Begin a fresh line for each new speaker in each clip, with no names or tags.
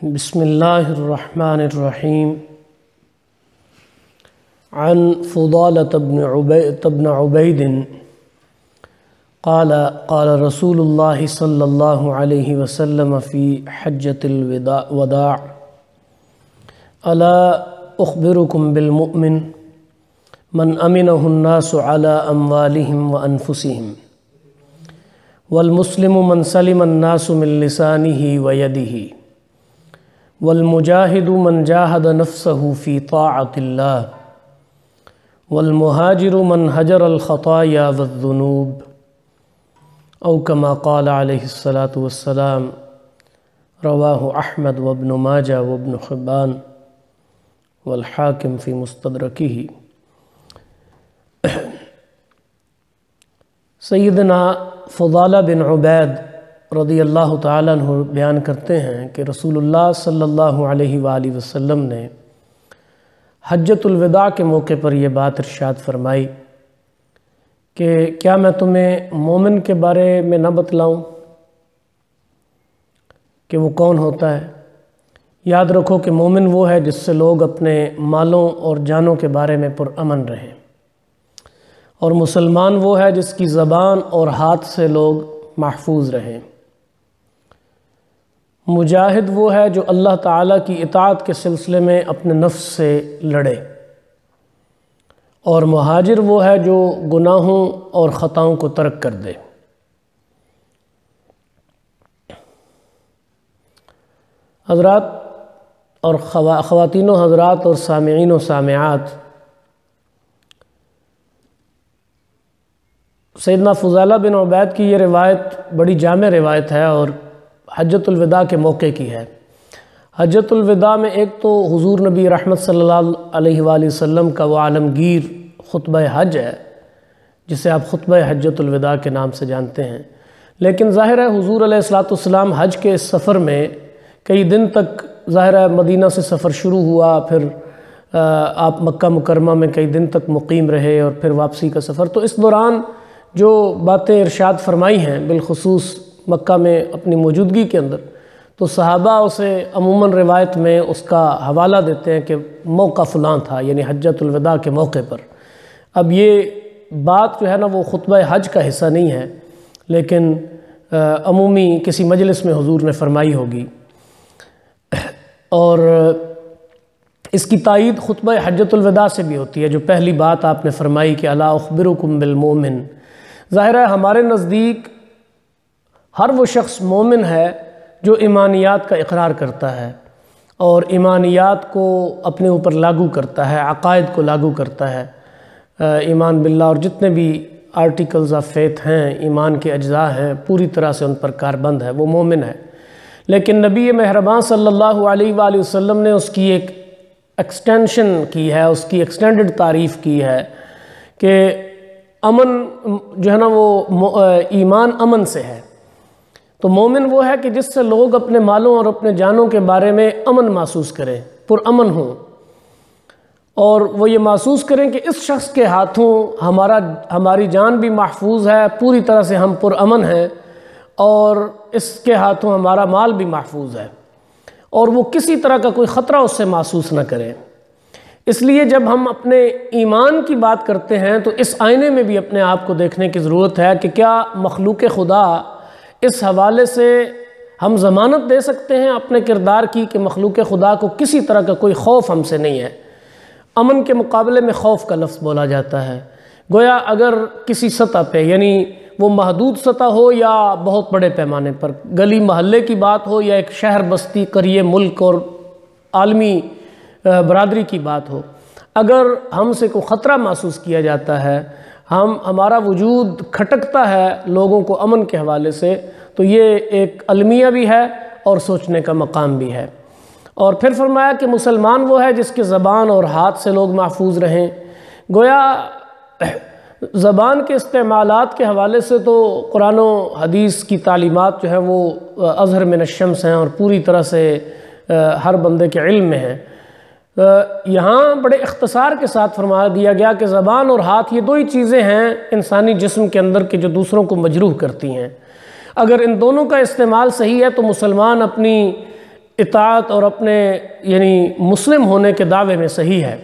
بسم اللہ الرحمن الرحیم عن فضالة بن عبید قال رسول اللہ صلی اللہ علیہ وسلم فی حجۃ الوداع الا اخبرکم بالمؤمن من امنہ الناس علی اموالہم وانفسہم والمسلم من سلم الناس من لسانہ ویدہ والمجاہد من جاہد نفسہ فی طاعت اللہ والمہاجر من حجر الخطایا والذنوب او کما قال علیہ الصلاۃ والسلام رواہ احمد وابن ماجہ وابن حبان والحاکم فی مستدرکہ۔ سیدنا فضالہ بن عبید رضی اللہ تعالیٰ عنہ بیان کرتے ہیں کہ رسول اللہ صلی اللہ علیہ وآلہ وسلم نے حجۃ الوداع کے موقع پر یہ بات ارشاد فرمائی کہ کیا میں تمہیں مومن کے بارے میں نہ بتلاؤں کہ وہ کون ہوتا ہے؟ یاد رکھو کہ مومن وہ ہے جس سے لوگ اپنے مالوں اور جانوں کے بارے میں پرامن رہیں، اور مسلمان وہ ہے جس کی زبان اور ہاتھ سے لوگ محفوظ رہیں۔ مجاہد وہ ہے جو اللہ تعالیٰ کی اطاعت کے سلسلے میں اپنے نفس سے لڑے، اور مہاجر وہ ہے جو گناہوں اور خطاؤں کو ترک کر دے۔ حضرات اور خواتین و حضرات اور سامعین و سامعات، سیدنا فضالہ بن عبید کی یہ روایت بڑی جامع روایت ہے اور حجۃ الوداع کے موقع کی ہے۔ حجۃ الوداع میں ایک تو حضور نبی رحمت صلی اللہ علیہ وآلہ وسلم کا وہ عالمگیر خطبہ حج ہے جسے آپ خطبہ حجۃ الوداع کے نام سے جانتے ہیں، لیکن ظاہر ہے حضور علیہ السلام حج کے اس سفر میں کئی دن تک، ظاہر ہے مدینہ سے سفر شروع ہوا، پھر آپ مکہ مکرمہ میں کئی دن تک مقیم رہے اور پھر واپسی کا سفر، تو اس دوران جو باتیں ارشاد فرمائی ہیں بالخصوص مکہ میں اپنی موجودگی کے اندر، تو صحابہ اسے عموماً روایت میں اس کا حوالہ دیتے ہیں کہ موقع فلاں تھا، یعنی حجۃ الوداع کے موقع پر۔ اب یہ بات جو ہے نا وہ خطبہ حج کا حصہ نہیں ہے، لیکن عمومی کسی مجلس میں حضور نے فرمائی ہوگی، اور اس کی تائید خطبہ حجۃ الوداع سے بھی ہوتی ہے جو پہلی بات آپ نے فرمائی کہ الا اخبرکم بالمؤمن۔ ظاہر ہے ہمارے نزدیک ہر وہ شخص مومن ہے جو ایمانیات کا اقرار کرتا ہے اور ایمانیات کو اپنے اوپر لاگو کرتا ہے، عقائد کو لاگو کرتا ہے، ایمان باللہ اور جتنے بھی آرٹیکلز آف فیتھ ہیں، ایمان کے اجزاء ہیں، پوری طرح سے ان پر کاربند ہے، وہ مومن ہے۔ لیکن نبی مہربان صلی اللہ علیہ وآلہ وسلم نے اس کی ایک ایکسٹینشن کی ہے، اس کی ایکسٹینڈڈ تعریف کی ہے کہ امن جو ہے نا وہ ایمان امن سے ہے۔ تو مومن وہ ہے کہ جس سے لوگ اپنے مالوں اور اپنے جانوں کے بارے میں امن محسوس کریں، پرامن ہوں، اور وہ یہ محسوس کریں کہ اس شخص کے ہاتھوں ہماری جان بھی محفوظ ہے، پوری طرح سے ہم پرامن ہیں، اور اس کے ہاتھوں ہمارا مال بھی محفوظ ہے، اور وہ کسی طرح کا کوئی خطرہ اس سے محسوس نہ کریں۔ اس لیے جب ہم اپنے ایمان کی بات کرتے ہیں تو اس آئینے میں بھی اپنے آپ کو دیکھنے کی ضرورت ہے کہ کیا مخلوق خدا اس حوالے سے ہم ضمانت دے سکتے ہیں اپنے کردار کی کہ مخلوق خدا کو کسی طرح کا کوئی خوف ہم سے نہیں ہے۔ امن کے مقابلے میں خوف کا لفظ بولا جاتا ہے، گویا اگر کسی سطح پہ، یعنی وہ محدود سطح ہو یا بہت بڑے پیمانے پر، گلی محلے کی بات ہو یا ایک شہر بستی قریے ملک اور عالمی برادری کی بات ہو، اگر ہم سے کوئی خطرہ محسوس کیا جاتا ہے، ہمارا وجود کھٹکتا ہے لوگوں کو امن کے حوالے سے، تو یہ ایک المیہ بھی ہے اور سوچنے کا مقام بھی ہے۔ اور پھر فرمایا کہ مسلمان وہ ہے جس کے زبان اور ہاتھ سے لوگ محفوظ رہیں۔ گویا زبان کے استعمالات کے حوالے سے تو قرآن و حدیث کی تعلیمات جو ہیں وہ اظہر من الشمس ہیں اور پوری طرح سے ہر بندے کے علم میں ہیں۔ یہاں بڑے اختصار کے ساتھ فرما دیا گیا کہ زبان اور ہاتھ یہ دو ہی چیزیں ہیں انسانی جسم کے اندر کے جو دوسروں کو مجروح کرتی ہیں۔ اگر ان دونوں کا استعمال صحیح ہے تو مسلمان اپنی اطاعت اور اپنے یعنی مسلم ہونے کے دعوے میں صحیح ہے۔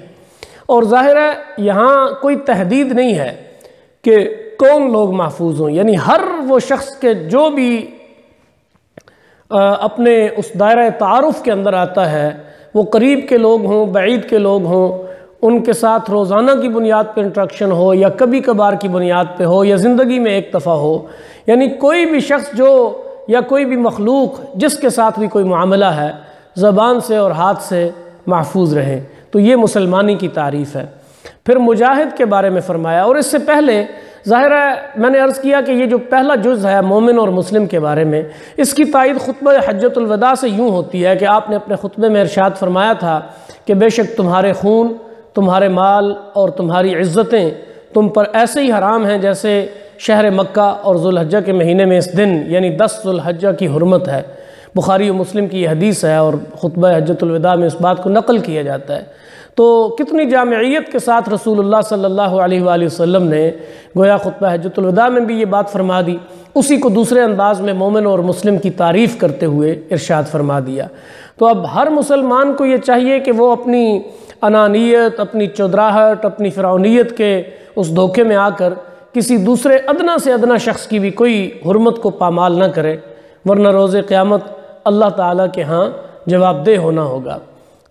اور ظاہر ہے یہاں کوئی تحدید نہیں ہے کہ کون لوگ محفوظ ہوں، یعنی ہر وہ شخص کے جو بھی اپنے اس دائرہ تعارف کے اندر آتا ہے، وہ قریب کے لوگ ہوں، بعید کے لوگ ہوں، ان کے ساتھ روزانہ کی بنیاد پہ انٹریکشن ہو یا کبھی کبھار کی بنیاد پہ ہو یا زندگی میں ایک دفعہ ہو، یعنی کوئی بھی شخص جو یا کوئی بھی مخلوق جس کے ساتھ بھی کوئی معاملہ ہے، زبان سے اور ہاتھ سے محفوظ رہے، تو یہ مسلمانی کی تعریف ہے۔ پھر مجاہد کے بارے میں فرمایا، اور اس سے پہلے ظاہر ہے میں نے عرض کیا کہ یہ جو پہلا جز ہے مومن اور مسلم کے بارے میں، اس کی تائید خطبہ حجۃ الوداع سے یوں ہوتی ہے کہ آپ نے اپنے خطبے میں ارشاد فرمایا تھا کہ بے شک تمہارے خون، تمہارے مال اور تمہاری عزتیں تم پر ایسے ہی حرام ہیں جیسے شہر مکہ اور ذوالحجہ کے مہینے میں اس دن یعنی 10 ذوالحجہ کی حرمت ہے۔ بخاری و مسلم کی یہ حدیث ہے اور خطبہ حجۃ الوداع میں اس بات کو نقل کیا جاتا ہے۔ تو کتنی جامعیت کے ساتھ رسول اللہ صلی اللہ علیہ وآلہ وسلم نے گویا خطبہ حجۃ الوداع میں بھی یہ بات فرما دی، اسی کو دوسرے انداز میں مومن اور مسلم کی تعریف کرتے ہوئے ارشاد فرما دیا۔ تو اب ہر مسلمان کو یہ چاہیے کہ وہ اپنی انانیت، اپنی چودراہٹ، اپنی فرعونیت کے اس دھوکے میں آ کر کسی دوسرے ادنا سے ادنا شخص کی بھی کوئی حرمت کو پامال نہ کرے، ورنہ روز قیامت اللہ تعالیٰ کے ہاں جواب دہ ہونا ہوگا۔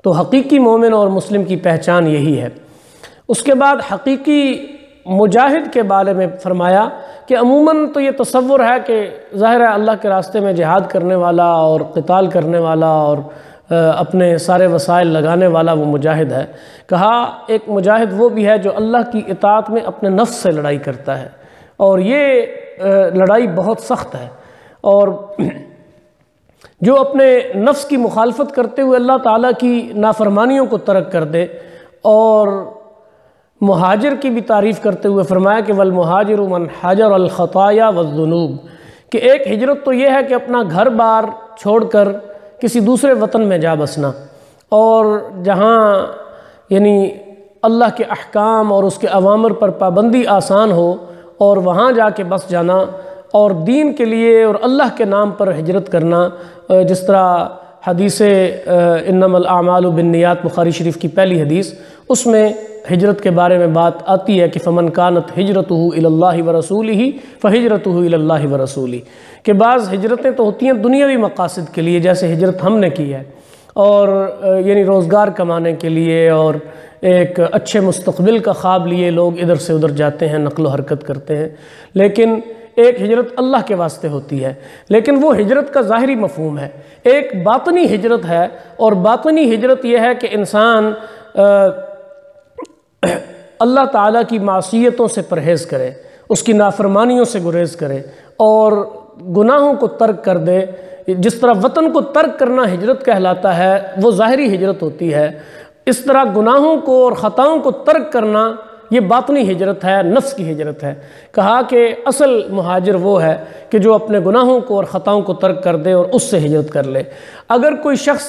تو حقیقی مومن اور مسلم کی پہچان یہی ہے۔ اس کے بعد حقیقی مجاہد کے بارے میں فرمایا کہ عموماً تو یہ تصور ہے کہ ظاہر ہے اللہ کے راستے میں جہاد کرنے والا اور قتال کرنے والا اور اپنے سارے وسائل لگانے والا وہ مجاہد ہے۔ کہا ایک مجاہد وہ بھی ہے جو اللہ کی اطاعت میں اپنے نفس سے لڑائی کرتا ہے، اور یہ لڑائی بہت سخت ہے، اور جو اپنے نفس کی مخالفت کرتے ہوئے اللہ تعالیٰ کی نافرمانیوں کو ترک کر دے۔ اور مہاجر کی بھی تعریف کرتے ہوئے فرمایا کہ والمہاجر من حاجر الخطایا والذنوب، کہ ایک ہجرت تو یہ ہے کہ اپنا گھر بار چھوڑ کر کسی دوسرے وطن میں جا بسنا، اور جہاں یعنی اللہ کے احکام اور اس کے اوامر پر پابندی آسان ہو، اور وہاں جا کے بس جانا، اور دین کے لیے اور اللہ کے نام پر ہجرت کرنا۔ جس طرح حدیث انما الاعمال بالنیات بخاری شریف کی پہلی حدیث، اس میں ہجرت کے بارے میں بات آتی ہے کہ فمن کانت ہجرتہ الی اللہ ورسولہ فہجرتہ الی اللہ ورسولہ، کہ بعض ہجرتیں تو ہوتی ہیں دنیاوی مقاصد کے لیے، جیسے ہجرت ہم نے کی ہے، اور یعنی روزگار کمانے کے لیے اور ایک اچھے مستقبل کا خواب لیے لوگ ادھر سے ادھر جاتے ہیں، نقل و حرکت کرتے ہیں، لیکن ایک ہجرت اللہ کے واسطے ہوتی ہے۔ لیکن وہ ہجرت کا ظاہری مفہوم ہے، ایک باطنی ہجرت ہے، اور باطنی ہجرت یہ ہے کہ انسان اللہ تعالیٰ کی معصیتوں سے پرہیز کرے، اس کی نافرمانیوں سے گریز کرے اور گناہوں کو ترک کر دے۔ جس طرح وطن کو ترک کرنا ہجرت کہلاتا ہے، وہ ظاہری ہجرت ہوتی ہے، اس طرح گناہوں کو اور خطاؤں کو ترک کرنا یہ باطنی ہجرت ہے، نفس کی ہجرت ہے۔ کہا کہ اصل مہاجر وہ ہے کہ جو اپنے گناہوں کو اور خطاؤں کو ترک کر دے اور اس سے ہجرت کر لے۔ اگر کوئی شخص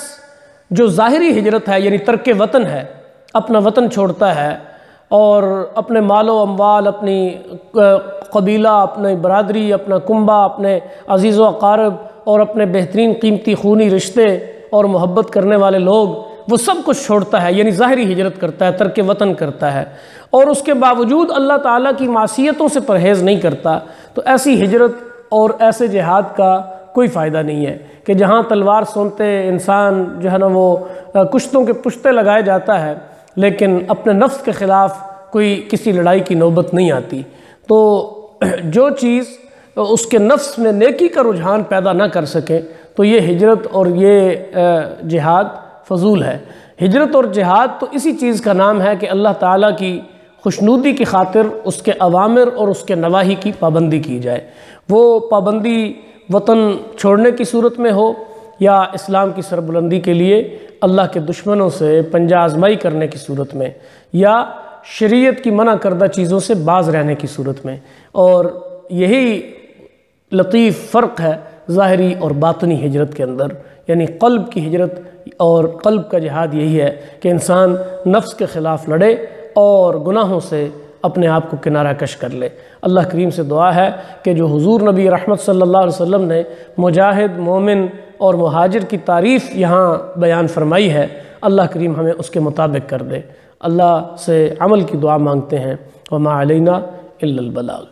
جو ظاہری ہجرت ہے یعنی ترک وطن ہے، اپنا وطن چھوڑتا ہے اور اپنے مال و اموال، اپنی قبیلہ، اپنی برادری، اپنا کنبہ، اپنے عزیز و اقارب اور اپنے بہترین قیمتی خونی رشتے اور محبت کرنے والے لوگ، وہ سب کچھ چھوڑتا ہے، یعنی ظاہری ہجرت کرتا ہے، ترک وطن کرتا ہے، اور اس کے باوجود اللہ تعالیٰ کی معصیتوں سے پرہیز نہیں کرتا، تو ایسی ہجرت اور ایسے جہاد کا کوئی فائدہ نہیں ہے کہ جہاں تلوار سونتے انسان جو ہے نا وہ کشتوں کے پشتے لگائے جاتا ہے، لیکن اپنے نفس کے خلاف کوئی کسی لڑائی کی نوبت نہیں آتی۔ تو جو چیز اس کے نفس میں نیکی کا رجحان پیدا نہ کر سکے، تو یہ ہجرت اور یہ جہاد فضول ہے۔ ہجرت اور جہاد تو اسی چیز کا نام ہے کہ اللہ تعالیٰ کی خوشنودی کی خاطر اس کے اوامر اور اس کے نواہی کی پابندی کی جائے۔ وہ پابندی وطن چھوڑنے کی صورت میں ہو یا اسلام کی سربلندی کے لیے اللہ کے دشمنوں سے پنجہ آزمائی کرنے کی صورت میں، یا شریعت کی منع کردہ چیزوں سے باز رہنے کی صورت میں۔ اور یہی لطیف فرق ہے ظاہری اور باطنی ہجرت کے اندر، یعنی قلب کی ہجرت اور قلب کا جہاد یہی ہے کہ انسان نفس کے خلاف لڑے اور گناہوں سے اپنے آپ کو کنارہ کش کر لے۔ اللہ کریم سے دعا ہے کہ جو حضور نبی رحمت صلی اللہ علیہ وسلم نے مجاہد، مومن اور مہاجر کی تعریف یہاں بیان فرمائی ہے، اللہ کریم ہمیں اس کے مطابق کر دے۔ اللہ سے عمل کی دعا مانگتے ہیں، وما علینا الا البلاغ۔